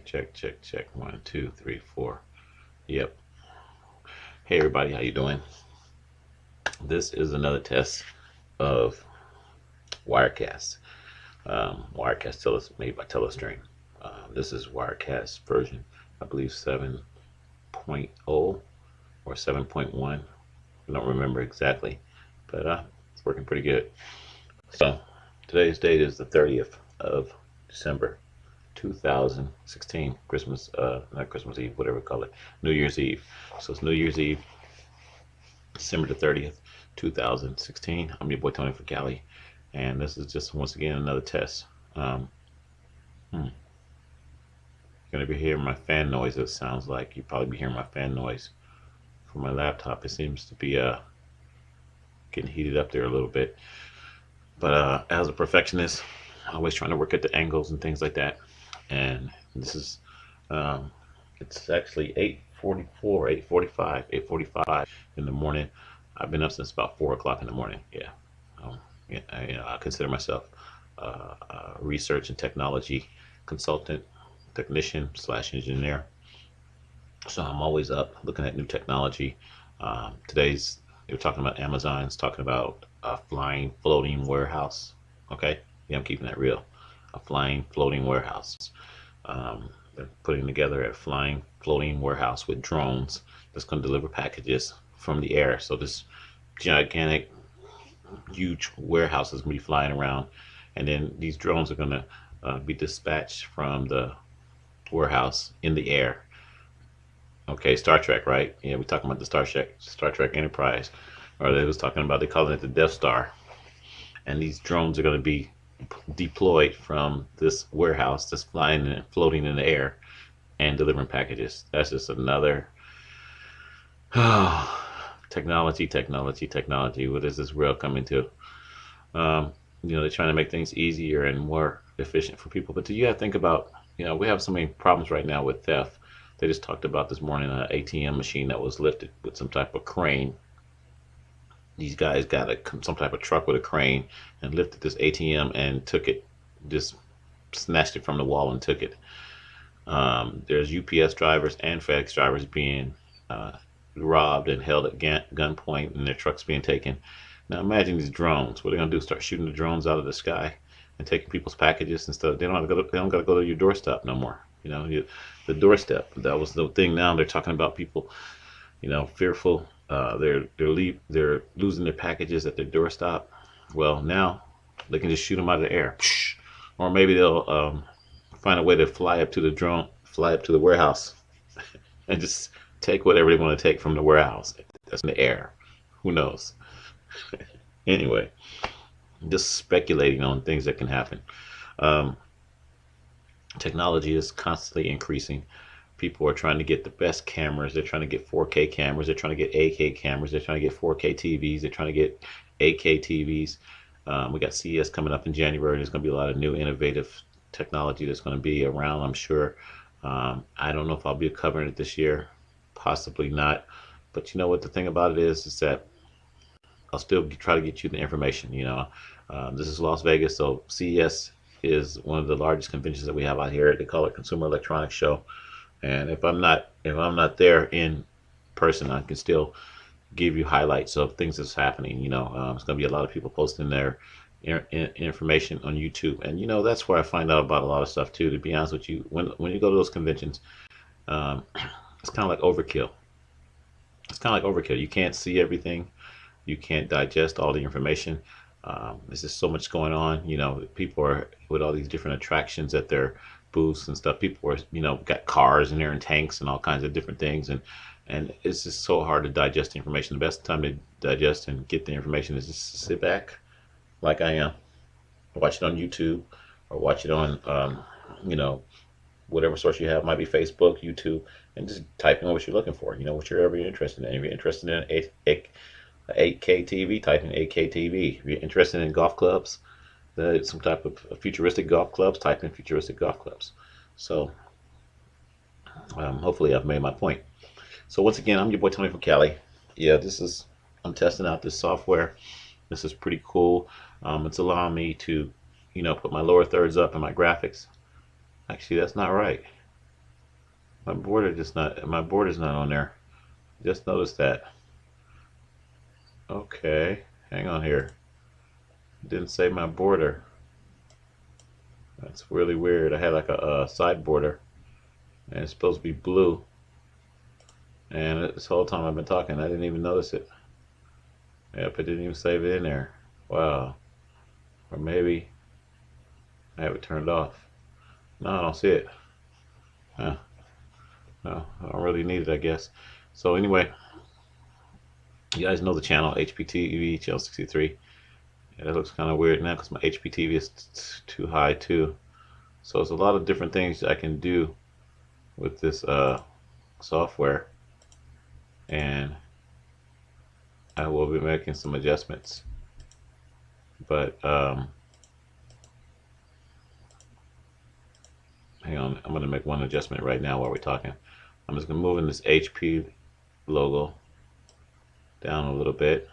Check. 1, 2, 3, 4. Yep. Hey everybody, how you doing? This is another test of Wirecast. Wirecast made by Telestream. This is Wirecast version, I believe 7.0 or 7.1. I don't remember exactly, but it's working pretty good. So today's date is the 30th of December 2016, not Christmas Eve, whatever we call it, New Year's Eve. So it's New Year's Eve, December the 30th, 2016. I'm your boy Tony from Cali, and this is just once again another test. You're gonna be hearing my fan noise. It sounds like you probably be hearing my fan noise from my laptop. It seems to be getting heated up there a little bit. But as a perfectionist, always trying to work at the angles and things like that. And this is it's actually 8:45 in the morning. I've been up since about 4 o'clock in the morning. I consider myself a research and technology consultant, technician / engineer. So I'm always up looking at new technology. We're talking about Amazon's talking about a flying floating warehouse. Okay, yeah, I'm keeping that real. A flying floating warehouse. They're putting together a flying floating warehouse with drones that's going to deliver packages from the air. So this gigantic, huge warehouse is going to be flying around, and then these drones are going to be dispatched from the warehouse in the air. Okay, Star Trek, right? Yeah, we're talking about the Star Trek Enterprise, or they was talking about, they calling it the Death Star. And these drones are going to be deployed from this warehouse that's flying and floating in the air and delivering packages. That's just another technology. What is this world coming to? They're trying to make things easier and more efficient for people. But do you have to think about, we have so many problems right now with theft. They just talked about this morning an ATM machine that was lifted with some type of crane. These guys got some type of truck with a crane and lifted this ATM and took it, just snatched it from the wall and took it. There's UPS drivers and FedEx drivers being robbed and held at gunpoint, and their trucks being taken. Now imagine these drones. What are they gonna do? Start shooting the drones out of the sky and taking people's packages and stuff? They don't gotta go to your doorstep no more. The doorstep. That was the thing. Now they're talking about people, fearful. They're losing their packages at their doorstep. Well, now they can just shoot them out of the air, or maybe they'll find a way to fly up to the warehouse, and just take whatever they want to take from the warehouse that's in the air. Who knows? Anyway, just speculating on things that can happen. Technology is constantly increasing. People are trying to get the best cameras. They're trying to get 4K cameras. They're trying to get 8K cameras. They're trying to get 4K TVs. They're trying to get 8K TVs. We got CES coming up in January. There's going to be a lot of new innovative technology that's going to be around, I'm sure. I don't know if I'll be covering it this year. Possibly not. But you know what the thing about it is that I'll still try to get you the information. This is Las Vegas, so CES is one of the largest conventions that we have out here. They call it Consumer Electronics Show. And if I'm not there in person, I can still give you highlights of things that's happening. It's going to be a lot of people posting their information on YouTube, and that's where I find out about a lot of stuff too. To be honest with you, when you go to those conventions, it's kind of like overkill. You can't see everything. You can't digest all the information. There's just so much going on. People are with all these different attractions at their booths and stuff. People are, got cars in there and tanks and all kinds of different things, and it's just so hard to digest the information. The best time to digest and get the information is just sit back, like I am, watch it on YouTube, or watch it on, whatever source you have. Might be Facebook, YouTube, and just type in what you're looking for. What you're ever interested in. If you're interested in 8K TV, type in 8K TV. If you're interested in golf clubs, some type of futuristic golf clubs, type in futuristic golf clubs. So hopefully I've made my point. So once again, I'm your boy Tony from Cali. Yeah, I'm testing out this software. This is pretty cool. It's allowing me to, put my lower thirds up in my graphics. Actually, that's not right. My border's not on there. Just noticed that. Okay, hang on here. Didn't say my border. That's really weird. I had like a side border, and it's supposed to be blue. And this whole time I've been talking, I didn't even notice it. Yep, it didn't even save it in there. Wow. Or maybe I have it turned off. No, I don't see it. Huh. No, I don't really need it, I guess. So anyway, you guys know the channel Hptv Ch63. Yeah, it looks kind of weird now because my Hptv is too high too. So there's a lot of different things I can do with this software, and I will be making some adjustments. But hang on, I'm going to make one adjustment right now while we're talking. I'm just going to move in this HP logo down a little bit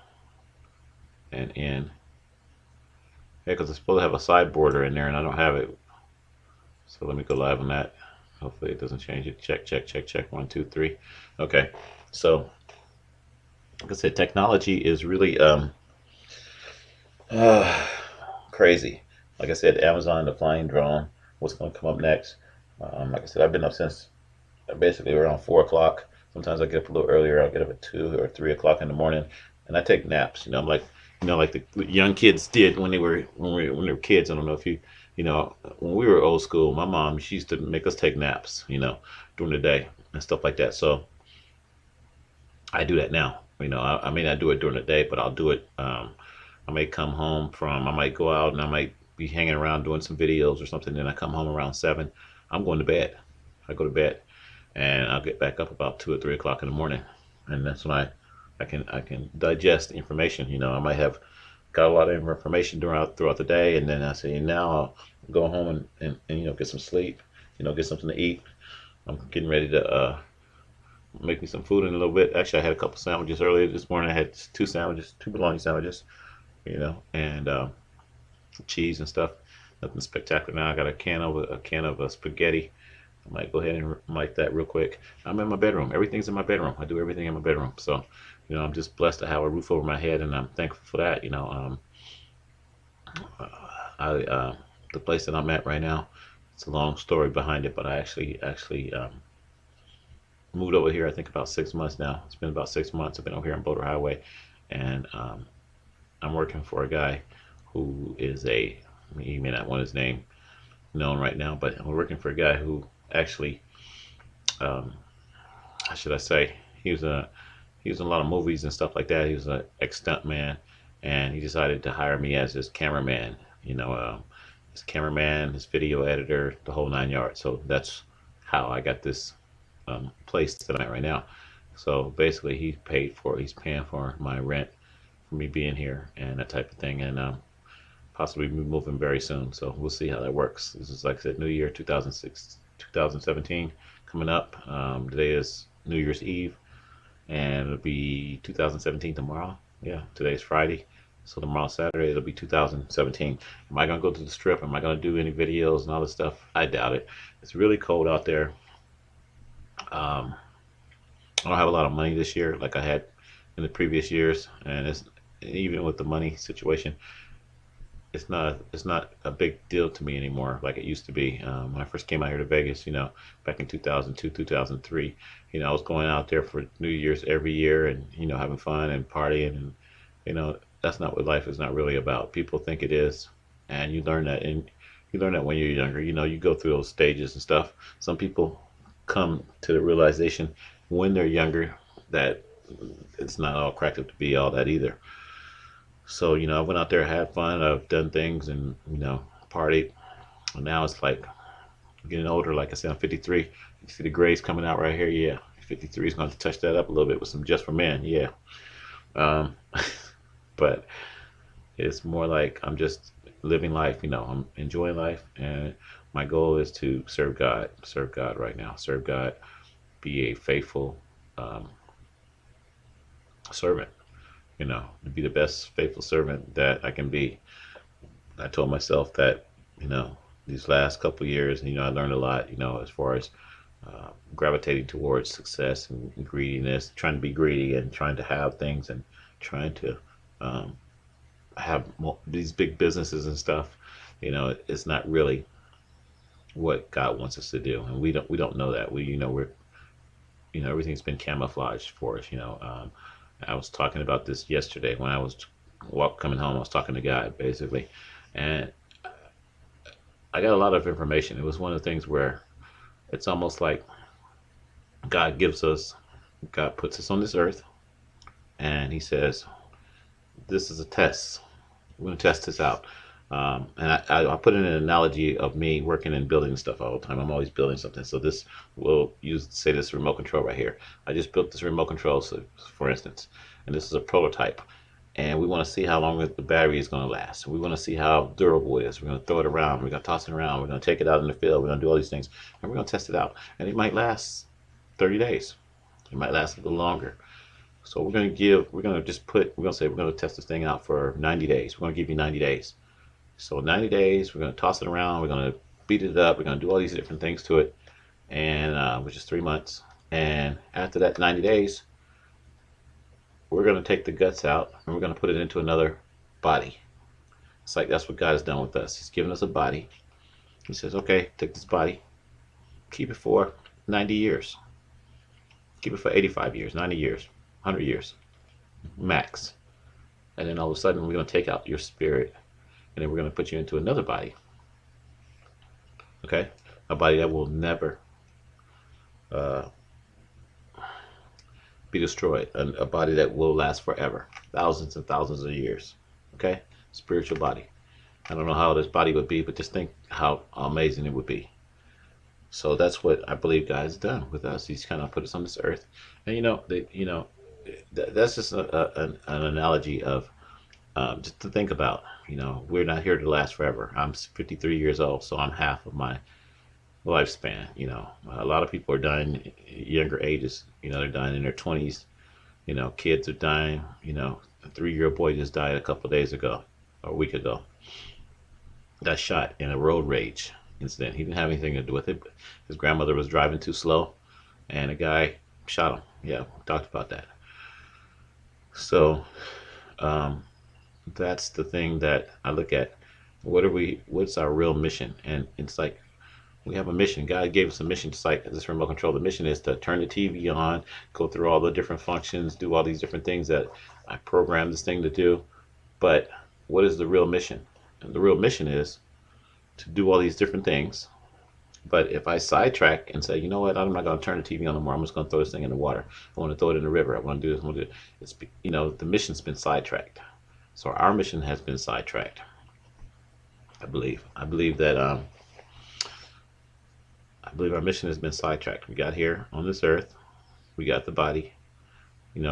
and in. Yeah, because it's supposed to have a side border in there and I don't have it. So let me go live on that. Hopefully it doesn't change it. Check, check, check, check. 1, 2, 3. Okay. So, like I said, technology is really crazy. Like I said, Amazon, the flying drone, what's going to come up next? Like I said, I've been up since basically around 4 o'clock. Sometimes I get up a little earlier. I'll get up at 2 or 3 o'clock in the morning, and I take naps. I'm like, like the young kids did when they were kids. I don't know if when we were old school, my mom, she used to make us take naps, during the day and stuff like that. So I do that now. I may not do it during the day, but I'll do it. I may come home I might go out and I might be hanging around doing some videos or something. Then I come home around 7. I'm going to bed. I go to bed, and I'll get back up about 2 or 3 o'clock in the morning, and that's when I can digest the information. I might have got a lot of information throughout the day, and then I say now I'll go home and get some sleep, get something to eat. I'm getting ready to make me some food in a little bit. Actually, I had a couple sandwiches earlier this morning. I had 2 bologna sandwiches, and cheese and stuff. Nothing spectacular. Now I got a can of spaghetti. I might go ahead and make that real quick. I'm in my bedroom. Everything's in my bedroom. I do everything in my bedroom. So, I'm just blessed to have a roof over my head, and I'm thankful for that. The place that I'm at right now, it's a long story behind it, but I actually moved over here. I think about 6 months now. It's been about 6 months. I've been over here on Boulder Highway, and I'm working for a guy who is he may not want his name known right now, but I'm working for a guy who actually, how should I say, he was in a lot of movies and stuff like that. He was an ex-stunt man, and he decided to hire me as his cameraman. His cameraman, his video editor, the whole 9 yards. So that's how I got this place that I'm at right now. So basically, he's paying for my rent for me being here and that type of thing, and possibly be moving very soon. So we'll see how that works. This is, like I said, New Year 2017 coming up. Today is New Year's Eve, and it'll be 2017 tomorrow. Yeah, today's Friday, so tomorrow Saturday it'll be 2017. Am I gonna go to the strip? Am I gonna do any videos and all this stuff? I doubt it. It's really cold out there. I don't have a lot of money this year like I had in the previous years, and even with the money situation, it's not a big deal to me anymore like it used to be. When I first came out here to Vegas, back in 2002, 2003, I was going out there for New Year's every year and having fun and partying, and that's not what life is not really about. People think it is, and you learn that, when you're younger. You go through those stages and stuff. Some people come to the realization when they're younger that it's not all cracked up to be all that either. So, I went out there, had fun, I've done things and, partied. And now it's like getting older. Like I said, I'm 53. You see the grays coming out right here? Yeah. 53 is going to touch that up a little bit with some Just for Men. Yeah. Um, but it's more like I'm just living life, I'm enjoying life. And my goal is to serve God right now, serve God, be a faithful servant. To be the best faithful servant that I can be. I told myself that, these last couple of years, I learned a lot, as far as gravitating towards success and greediness, trying to be greedy and trying to have things and trying to um, have these big businesses and stuff. It's not really what God wants us to do, and we don't know that. Everything's been camouflaged for us. I was talking about this yesterday when I was coming home. I was talking to God basically, and I got a lot of information. It was one of the things where it's almost like God gives us, God puts us on this earth, and He says, "This is a test. We're going to test this out." And I put in an analogy of me working and building stuff all the time. I'm always building something. So this, we'll say this remote control right here. I just built this remote control, so, for instance, and this is a prototype. And we want to see how long the battery is going to last. We want to see how durable it is. We're going to throw it around. We're going to toss it around. We're going to take it out in the field. We're going to do all these things. And we're going to test it out. And it might last 30 days. It might last a little longer. So we're going to say we're going to test this thing out for 90 days. We're going to give you 90 days. So 90 days, we're going to toss it around. We're going to beat it up. We're going to do all these different things to it, and which is 3 months. And after that 90 days, we're going to take the guts out and we're going to put it into another body. It's like that's what God has done with us. He's given us a body. He says, okay, take this body, keep it for 90 years. Keep it for 85 years, 90 years, 100 years, max. And then all of a sudden, we're going to take out your spirit, and then we're going to put you into another body. Okay? A body that will never be destroyed. A body that will last forever. Thousands and thousands of years. Okay? Spiritual body. I don't know how this body would be, but just think how amazing it would be. So that's what I believe God has done with us. He's kind of put us on this earth. And that's just an analogy of just to think about. We're not here to last forever. I'm 53 years old, so I'm half of my lifespan. A lot of people are dying younger ages. They're dying in their 20s. Kids are dying. A 3-year-old boy just died a couple of days ago, or a week ago. Got shot in a road rage incident. He didn't have anything to do with it, but his grandmother was driving too slow, and a guy shot him. Yeah, we talked about that. So that's the thing that I look at. What's our real mission? And it's like we have a mission. God gave us a mission, just like this remote control. The mission is to turn the TV on, go through all the different functions, do all these different things that I programmed this thing to do. But what is the real mission? And the real mission is to do all these different things. But if I sidetrack and say, you know what, I'm not going to turn the TV on no more. I'm just going to throw this thing in the water. I want to throw it in the river. I want to do this. I want to do it. It's the mission's been sidetracked. So our mission has been sidetracked. I believe that I believe our mission has been sidetracked. We got here on this earth. We got the body.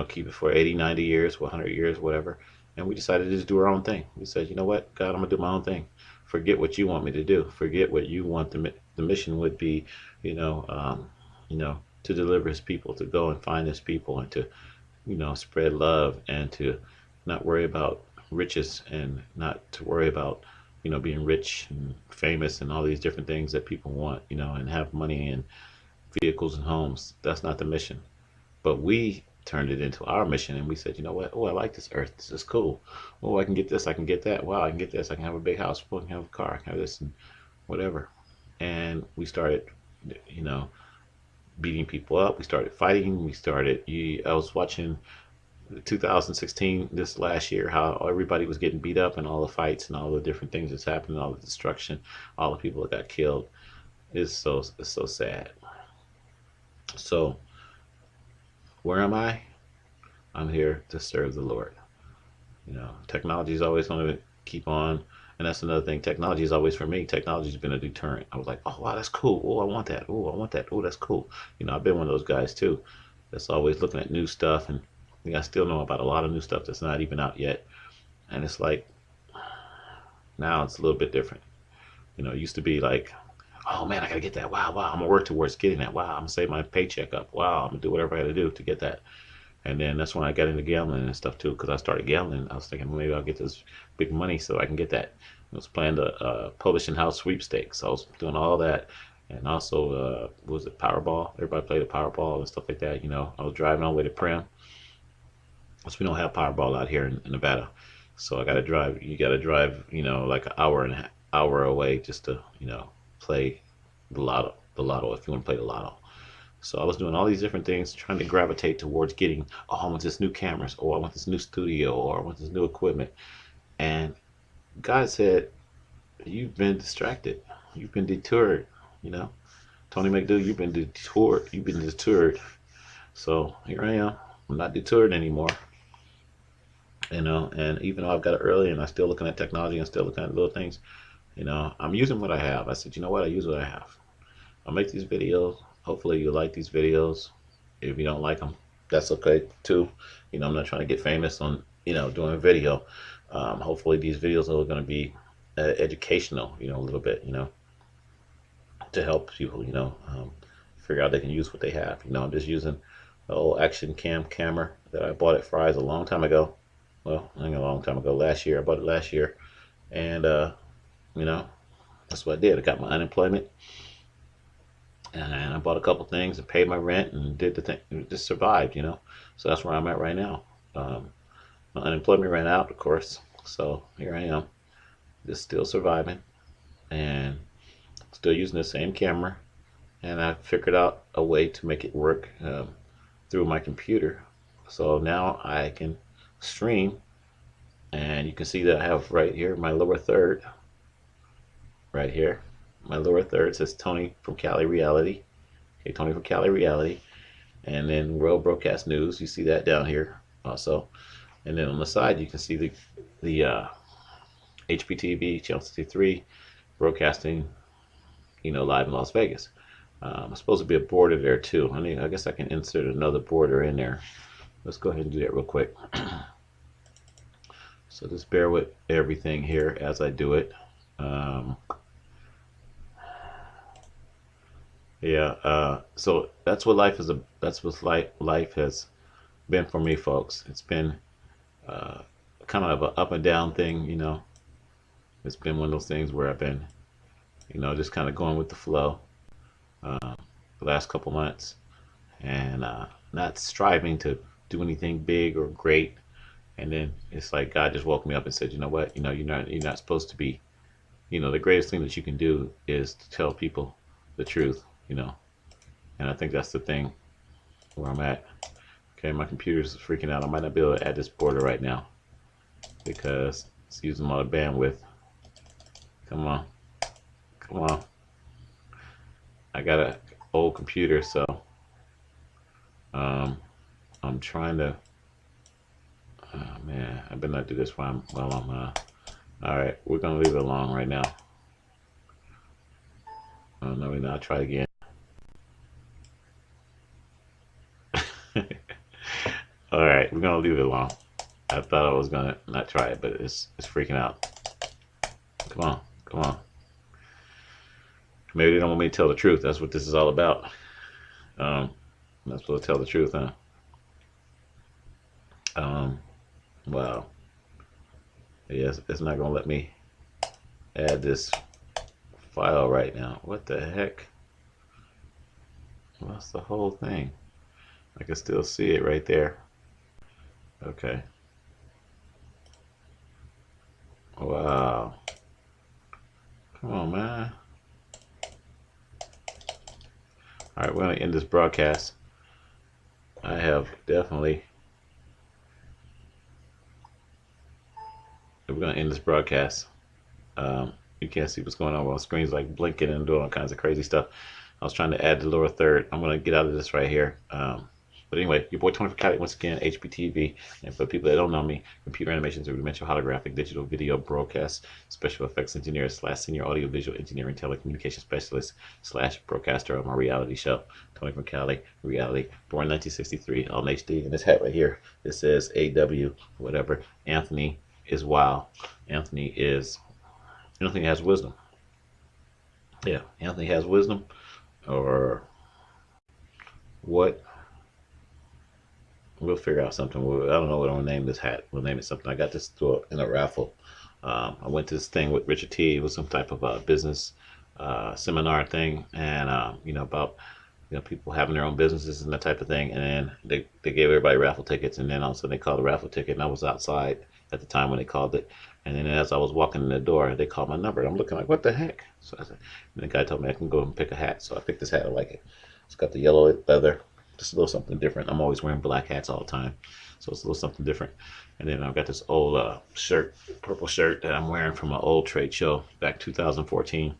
Keep it for 80, 90 years, 100 years, whatever. And we decided to just do our own thing. We said, you know what, God, I'm going to do my own thing. Forget what you want me to do. Forget what you want the mission would be, to deliver his people, to go and find his people, and to, spread love, and to not worry about riches, and not to worry about, being rich and famous and all these different things that people want, and have money and vehicles and homes. That's not the mission. But we turned it into our mission, and we said, you know what? Oh, I like this earth. This is cool. Oh, I can get this. I can get that. Wow, I can get this. I can have a big house. I can have a car. I can have this and whatever. And we started, beating people up. We started fighting. I was watching 2016, this last year, how everybody was getting beat up and all the fights and all the different things that's happening, all the destruction, all the people that got killed. It's so sad. So where am I? I'm here to serve the Lord. Technology is always going to keep on. And that's another thing. Technology is always, for me, technology has been a deterrent. I was like, oh, wow, that's cool. Oh, I want that. Oh, I want that. Oh, that's cool. I've been one of those guys too. That's always looking at new stuff. And I still know about a lot of new stuff that's not even out yet. And it's like, now it's a little bit different. It used to be like, oh man, I gotta get that. Wow, I'm gonna work towards getting that. Wow, I'm gonna save my paycheck up. Wow, I'm gonna do whatever I gotta do to get that. And then that's when I got into gambling and stuff too, because I started gambling. I was thinking, well, maybe I'll get this big money so I can get that. I was playing the publishing house sweepstakes. I was doing all that, and also what was it, Powerball? Everybody played the Powerball and stuff like that. You know, I was driving all the way to Prim, because we don't have Powerball out here in Nevada. So I got to drive. You got to drive, you know, like an hour and a hour away just to, you know, play the lotto. The lotto, if you want to play the lotto. So I was doing all these different things, trying to gravitate towards getting, oh, I want this new cameras, or I want this new studio, or I want this new equipment. And God said, you've been distracted. You've been detoured. You know, Tony McDo, you've been detoured. You've been detoured. So here I am. I'm not detoured anymore. You know, and even though I've got it early and I'm still looking at technology and still looking at little things, you know, I'm using what I have. I said, you know what? I use what I have. I'll make these videos. Hopefully you like these videos. If you don't like them, that's okay too. You know, I'm not trying to get famous on, you know, doing a video. Hopefully these videos are going to be educational, you know, a little bit, you know, to help people, you know, figure out they can use what they have. You know, I'm just using the old action cam camera that I bought at Fry's a long time ago. Well, I think a long time ago, last year. I bought it last year. And, you know, that's what I did. I got my unemployment, and I bought a couple things and paid my rent and did the thing, just survived, you know. So that's where I'm at right now. My unemployment ran out, of course. So here I am, just still surviving and still using the same camera. And I figured out a way to make it work through my computer. So now I can stream, and you can see that I have right here my lower third, right here. My lower third says Tony from Cali Reality. Okay, Tony from Cali Reality. And then World Broadcast News. You see that down here also. And then on the side, you can see the Hptv Channel 63 broadcasting, you know, live in Las Vegas. It's supposed to be a border there too. I mean, I guess I can insert another border in there. Let's go ahead and do that real quick. So just bear with everything here as I do it. Yeah, so that's what life is. That's what life has been for me, folks. It's been uh, kind of an up and down thing, you know. It's been one of those things where I've been, you know, just kind of going with the flow the last couple months, and not striving to do anything big or great. And then it's like God just woke me up and said, you know what, you know, you're not supposed to be, you know, the greatest thing that you can do is to tell people the truth, you know. And I think that's the thing where I'm at. Okay, my computer's freaking out. I might not be able to add this border right now because it's using a lot of bandwidth. Come on, come on. I got an old computer, so I'm trying to. Oh man, I better not do this while I'm. All right, we're gonna leave it alone right now. Oh no, I'll try again. All right, we're gonna leave it alone. I thought I was gonna not try it, but it's freaking out. Come on, come on. Maybe they don't want me to tell the truth. That's what this is all about. I'm not supposed to tell the truth, huh? Um, wow. Yes, it's not gonna let me add this file right now. What the heck? What's the whole thing? I can still see it right there. Okay. Wow. Come on, man. All right, we're gonna end this broadcast. I have definitely. We're gonna end this broadcast. You can't see what's going on. Well, the screen's like blinking and doing all kinds of crazy stuff. I was trying to add the lower third. I'm gonna get out of this right here. But anyway, your boy Tony from Cali once again, HPTV. And for people that don't know me, computer animation, three-dimensional holographic digital video broadcast, special effects engineer / senior audiovisual engineering telecommunication specialist / broadcaster of my reality show, Tony from Cali Reality, born 1963 on HD. And this hat right here, it says AW, whatever. Anthony is wow. Anthony has wisdom. Yeah, Anthony has wisdom, or what? We'll figure out something. I don't know what I'm gonna name this hat. We'll name it something. I got this in a raffle. I went to this thing with Richard T. It was some type of business seminar thing, and about people having their own businesses and that type of thing. And then they gave everybody raffle tickets, and then all of a sudden they called a raffle ticket, and I was outside at the time when they called it. And then as I was walking in the door, they called my number. And I'm looking like, what the heck? So I said, and the guy told me I can go and pick a hat. So I picked this hat. I like it. It's got the yellow leather, just a little something different. I'm always wearing black hats all the time, so it's a little something different. And then I've got this old shirt, purple shirt that I'm wearing from an old trade show back 2014,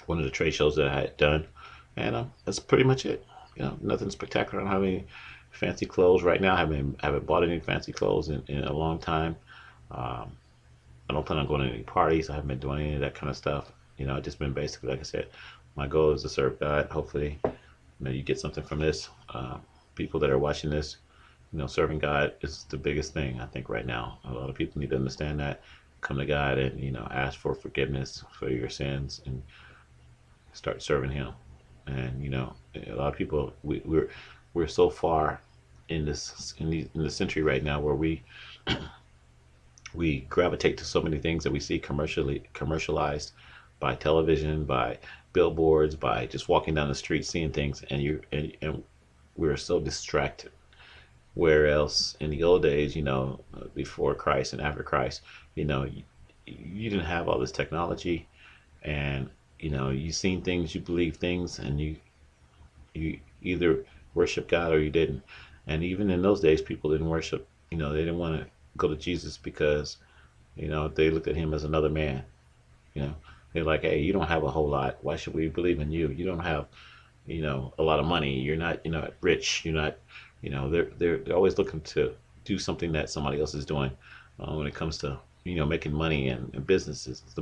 one of the trade shows that I had done. And that's pretty much it. Nothing spectacular. I don't have any fancy clothes right now. I haven't bought any fancy clothes in a long time. Um, I don't plan on going to any parties. I haven't been doing any of that kind of stuff. I've just been basically, like I said, my goal is to serve God. Hopefully, you get something from this. People that are watching this, serving God is the biggest thing, I think, right now. A lot of people need to understand that. Come to God and, ask for forgiveness for your sins and start serving Him. And, a lot of people, we're so far in the century right now where we gravitate to so many things that we see commercialized by television, by billboards, by just walking down the street seeing things, and we're so distracted. Whereas in the old days, before Christ and after Christ, you didn't have all this technology, and you seen things, you believe things, and you either worship God or you didn't. And even in those days, people didn't worship. They didn't want to go to Jesus because they looked at him as another man. You know, they're like, hey, you don't have a whole lot. Why should we believe in you? You don't have a lot of money. You're not rich. You're not they're always looking to do something that somebody else is doing when it comes to making money and businesses. The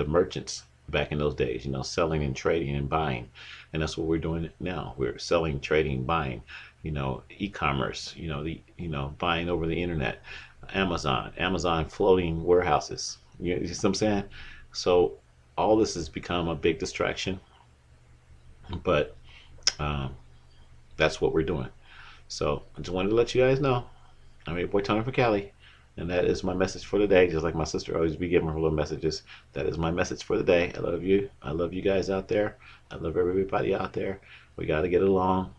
merchants back in those days, selling and trading and buying, and that's what we're doing now. We're selling, trading, buying. E-commerce. Buying over the internet. Amazon floating warehouses. You see what I'm saying? So all this has become a big distraction, but that's what we're doing. So I just wanted to let you guys know. I'm your boy Tony from Cali, and that is my message for the day. Just like my sister always be giving her little messages, that is my message for the day. I love you. I love you guys out there. I love everybody out there. We got to get along,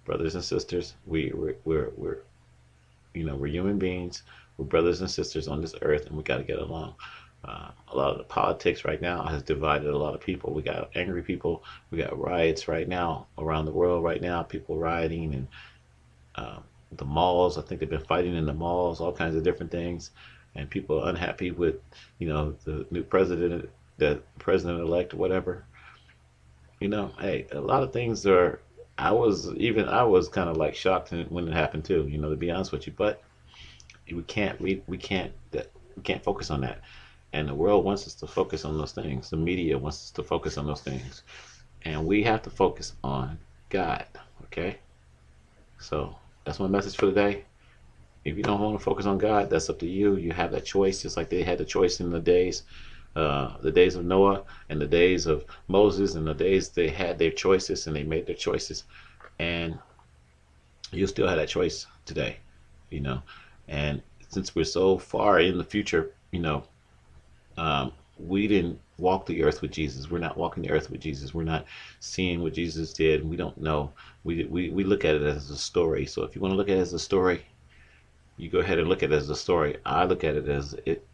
brothers and sisters. We're human beings. We're brothers and sisters on this earth, and we got to get along. A lot of the politics right now has divided a lot of people. We got angry people. We got riots right now around the world right now. People rioting and the malls. I think they've been fighting in the malls, all kinds of different things. And people are unhappy with, the new president, the president-elect, whatever. Hey, a lot of things are. I was kind of like shocked when it happened too. To be honest with you, but we can't focus on that. And the world wants us to focus on those things. The media wants us to focus on those things. And we have to focus on God. Okay? So that's my message for today. If you don't want to focus on God, that's up to you. You have that choice, just like they had the choice in the days of Noah and the days of Moses and the days they had their choices and they made their choices. And you still have that choice today, And since we're so far in the future, we didn't walk the earth with Jesus. We're not walking the earth with Jesus. We're not seeing what Jesus did. We don't know. We look at it as a story. So if you want to look at it as a story, you go ahead and look at it as a story. I look at it as it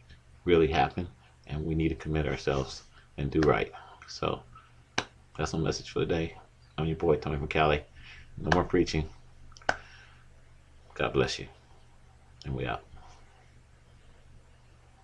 really happened, and we need to commit ourselves and do right. So that's my message for the day. I'm your boy, Tony from Cali. No more preaching. God bless you. And we out.